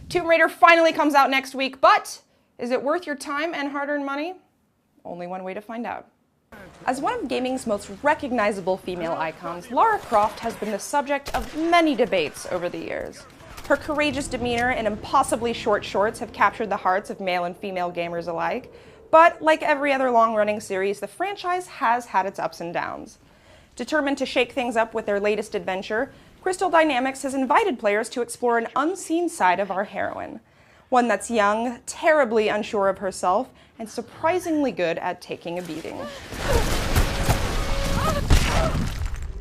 Tomb Raider finally comes out next week, but is it worth your time and hard-earned money? Only one way to find out. As one of gaming's most recognizable female icons, Lara Croft has been the subject of many debates over the years. Her courageous demeanor and impossibly short shorts have captured the hearts of male and female gamers alike, but like every other long-running series, the franchise has had its ups and downs. Determined to shake things up with their latest adventure, Crystal Dynamics has invited players to explore an unseen side of our heroine. One that's young, terribly unsure of herself, and surprisingly good at taking a beating.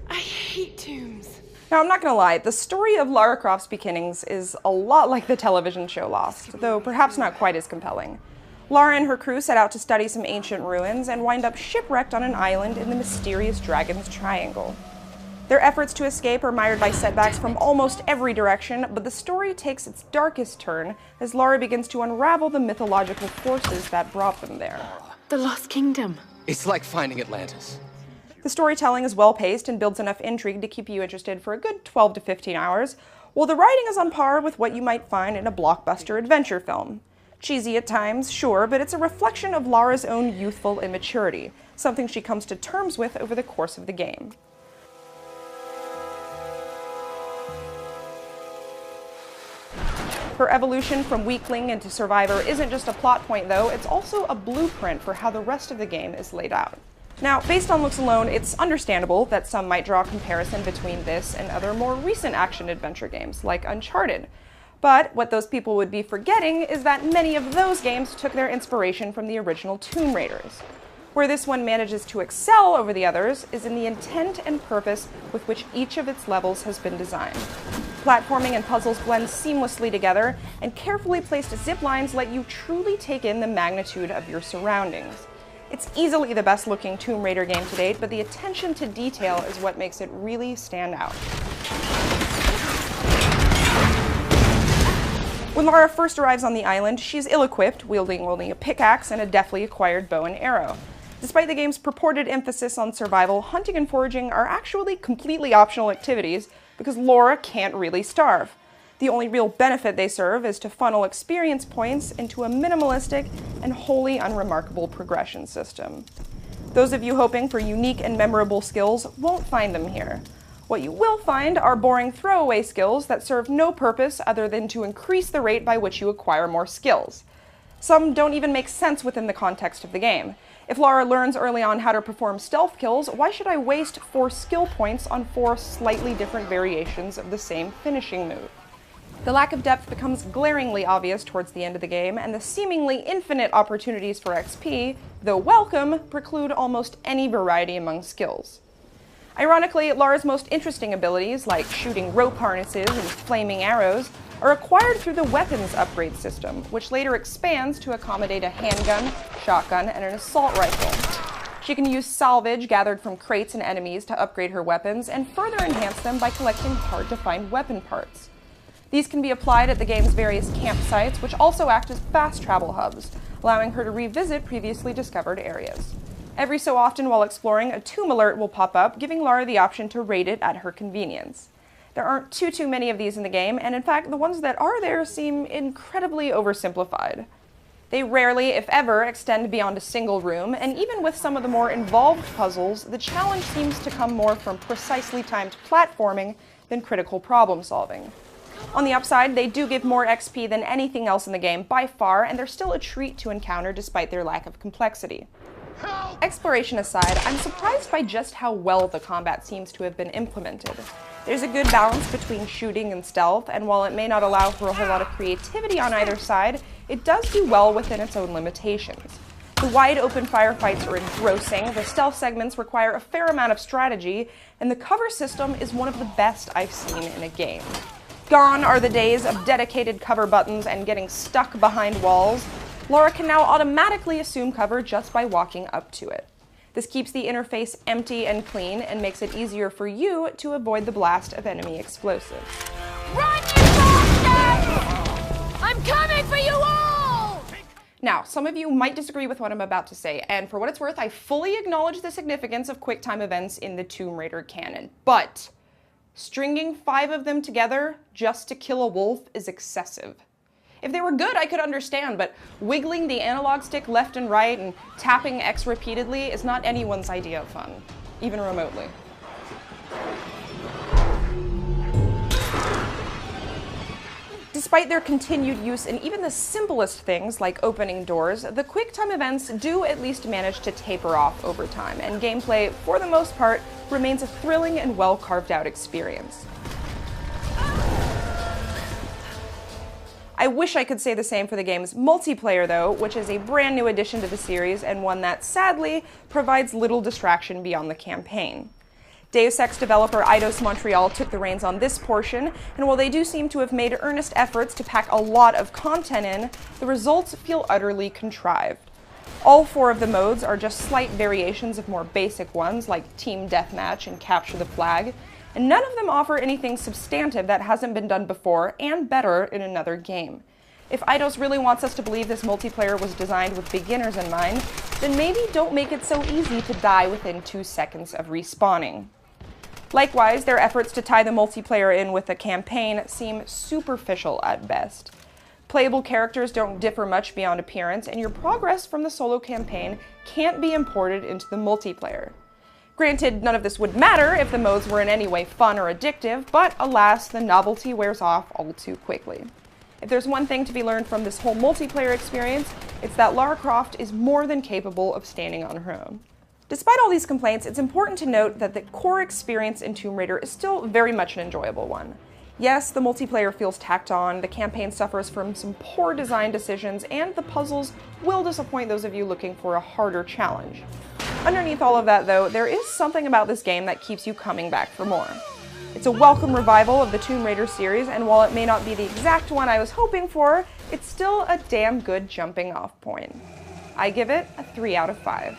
I hate tombs. Now, I'm not gonna lie, the story of Lara Croft's beginnings is a lot like the television show Lost, though perhaps not quite as compelling. Lara and her crew set out to study some ancient ruins and wind up shipwrecked on an island in the mysterious Dragon's Triangle. Their efforts to escape are mired by setbacks from almost every direction, but the story takes its darkest turn as Lara begins to unravel the mythological forces that brought them there. The Lost Kingdom. It's like finding Atlantis. The storytelling is well-paced and builds enough intrigue to keep you interested for a good 12 to 15 hours, while the writing is on par with what you might find in a blockbuster adventure film. Cheesy at times, sure, but it's a reflection of Lara's own youthful immaturity, something she comes to terms with over the course of the game. Her evolution from weakling into survivor isn't just a plot point though, it's also a blueprint for how the rest of the game is laid out. Now, based on looks alone, it's understandable that some might draw a comparison between this and other more recent action-adventure games, like Uncharted. But what those people would be forgetting is that many of those games took their inspiration from the original Tomb Raiders. Where this one manages to excel over the others is in the intent and purpose with which each of its levels has been designed. Platforming and puzzles blend seamlessly together, and carefully placed zip lines let you truly take in the magnitude of your surroundings. It's easily the best looking Tomb Raider game to date, but the attention to detail is what makes it really stand out. When Lara first arrives on the island, she's ill-equipped, wielding only a pickaxe and a deftly acquired bow and arrow. Despite the game's purported emphasis on survival, hunting and foraging are actually completely optional activities because Lara can't really starve. The only real benefit they serve is to funnel experience points into a minimalistic and wholly unremarkable progression system. Those of you hoping for unique and memorable skills won't find them here. What you will find are boring throwaway skills that serve no purpose other than to increase the rate by which you acquire more skills. Some don't even make sense within the context of the game. If Lara learns early on how to perform stealth kills, why should I waste 4 skill points on 4 slightly different variations of the same finishing move? The lack of depth becomes glaringly obvious towards the end of the game, and the seemingly infinite opportunities for XP, though welcome, preclude almost any variety among skills. Ironically, Lara's most interesting abilities, like shooting rope harnesses and flaming arrows, are acquired through the weapons upgrade system, which later expands to accommodate a handgun, shotgun, and an assault rifle. She can use salvage gathered from crates and enemies to upgrade her weapons and further enhance them by collecting hard-to-find weapon parts. These can be applied at the game's various campsites, which also act as fast travel hubs, allowing her to revisit previously discovered areas. Every so often while exploring, a tomb alert will pop up, giving Lara the option to raid it at her convenience. There aren't too many of these in the game, and in fact, the ones that are there seem incredibly oversimplified. They rarely, if ever, extend beyond a single room, and even with some of the more involved puzzles, the challenge seems to come more from precisely timed platforming than critical problem solving. On the upside, they do give more XP than anything else in the game by far, and they're still a treat to encounter despite their lack of complexity. Exploration aside, I'm surprised by just how well the combat seems to have been implemented. There's a good balance between shooting and stealth, and while it may not allow for a whole lot of creativity on either side, it does do well within its own limitations. The wide open firefights are engrossing, the stealth segments require a fair amount of strategy, and the cover system is one of the best I've seen in a game. Gone are the days of dedicated cover buttons and getting stuck behind walls. Lara can now automatically assume cover just by walking up to it. This keeps the interface empty and clean and makes it easier for you to avoid the blast of enemy explosives. Run, you bastards! I'm coming for you all! Now, some of you might disagree with what I'm about to say, and for what it's worth, I fully acknowledge the significance of QuickTime events in the Tomb Raider canon, but stringing 5 of them together just to kill a wolf is excessive. If they were good, I could understand, but wiggling the analog stick left and right and tapping X repeatedly is not anyone's idea of fun, even remotely. Despite their continued use in even the simplest things like opening doors, the quick-time events do at least manage to taper off over time, and gameplay, for the most part, remains a thrilling and well-carved-out experience. I wish I could say the same for the game's multiplayer, though, which is a brand new addition to the series and one that, sadly, provides little distraction beyond the campaign. Deus Ex developer Eidos Montreal took the reins on this portion, and while they do seem to have made earnest efforts to pack a lot of content in, the results feel utterly contrived. All 4 of the modes are just slight variations of more basic ones, like Team Deathmatch and Capture the Flag, and none of them offer anything substantive that hasn't been done before and better in another game. If Eidos really wants us to believe this multiplayer was designed with beginners in mind, then maybe don't make it so easy to die within 2 seconds of respawning. Likewise, their efforts to tie the multiplayer in with a campaign seem superficial at best. Playable characters don't differ much beyond appearance, and your progress from the solo campaign can't be imported into the multiplayer. Granted, none of this would matter if the modes were in any way fun or addictive, but alas, the novelty wears off all too quickly. If there's one thing to be learned from this whole multiplayer experience, it's that Lara Croft is more than capable of standing on her own. Despite all these complaints, it's important to note that the core experience in Tomb Raider is still very much an enjoyable one. Yes, the multiplayer feels tacked on, the campaign suffers from some poor design decisions, and the puzzles will disappoint those of you looking for a harder challenge. Underneath all of that, though, there is something about this game that keeps you coming back for more. It's a welcome revival of the Tomb Raider series, and while it may not be the exact one I was hoping for, it's still a damn good jumping off point. I give it a 3 out of 5.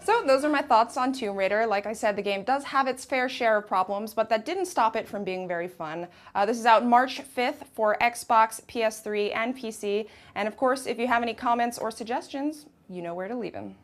So those are my thoughts on Tomb Raider. Like I said, the game does have its fair share of problems, but that didn't stop it from being very fun. This is out March 5th for Xbox, PS3, and PC. And of course, if you have any comments or suggestions, you know where to leave them.